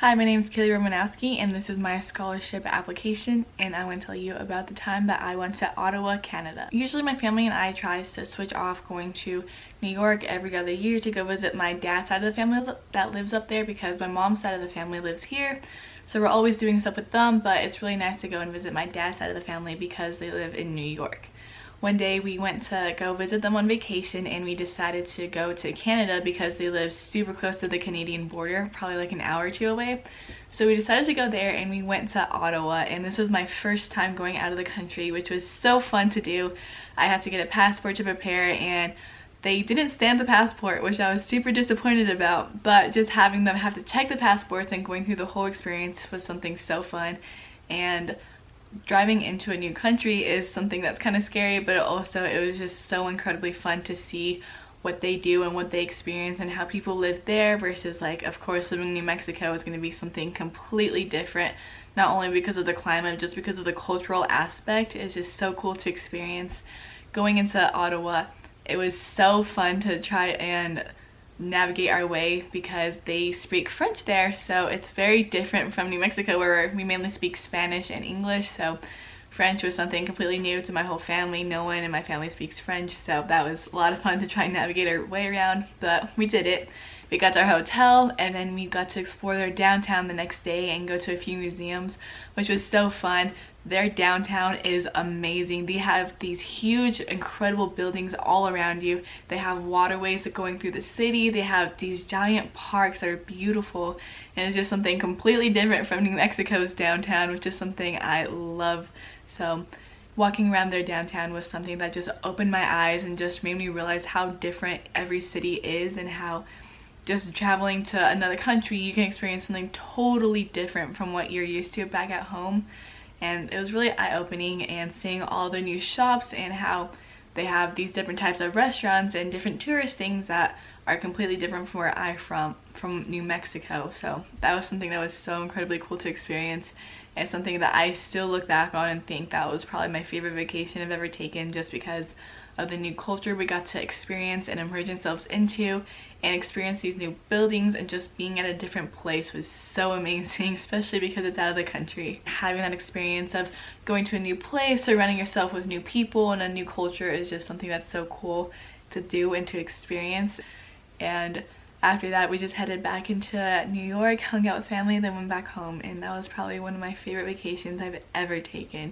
Hi, my name is Kaylee Romanowski and this is my scholarship application, and I want to tell you about the time that I went to Ottawa, Canada. Usually my family and I try to switch off going to New York every other year to go visit my dad's side of the family that lives up there, because my mom's side of the family lives here. So we're always doing stuff with them, but it's really nice to go and visit my dad's side of the family because they live in New York. One day we went to go visit them on vacation and we decided to go to Canada because they live super close to the Canadian border, probably like an hour or two away. So we decided to go there and we went to Ottawa, and this was my first time going out of the country, which was so fun to do. I had to get a passport to prepare and they didn't stamp the passport, which I was super disappointed about, but just having them have to check the passports and going through the whole experience was something so fun. And driving into a new country is something that's kind of scary, but also it was just so incredibly fun to see what they do and what they experience and how people live there versus, like, of course living in New Mexico is going to be something completely different, not only because of the climate, just because of the cultural aspect. It's just so cool to experience. Going into Ottawa, it was so fun to try and navigate our way because they speak French there, so it's very different from New Mexico where we mainly speak Spanish and English. So French was something completely new to my whole family. No one in my family speaks French, so that was a lot of fun to try and navigate our way around, but we did it. We got to our hotel and then we got to explore their downtown the next day and go to a few museums, which was so fun. Their downtown is amazing. They have these huge, incredible buildings all around you. They have waterways going through the city. They have these giant parks that are beautiful, and it's just something completely different from New Mexico's downtown, which is something I love. So walking around their downtown was something that just opened my eyes and just made me realize how different every city is, and how just traveling to another country you can experience something totally different from what you're used to back at home. And it was really eye-opening, and seeing all the new shops and how they have these different types of restaurants and different tourist things that are completely different from where I'm from New Mexico. So that was something that was so incredibly cool to experience, and something that I still look back on and think that was probably my favorite vacation I've ever taken, just because of the new culture we got to experience and immerse ourselves into, and experience these new buildings, and just being at a different place was so amazing, especially because it's out of the country. Having that experience of going to a new place, surrounding yourself with new people and a new culture is just something that's so cool to do and to experience. And after that we just headed back into New York, hung out with family, then went back home, and that was probably one of my favorite vacations I've ever taken.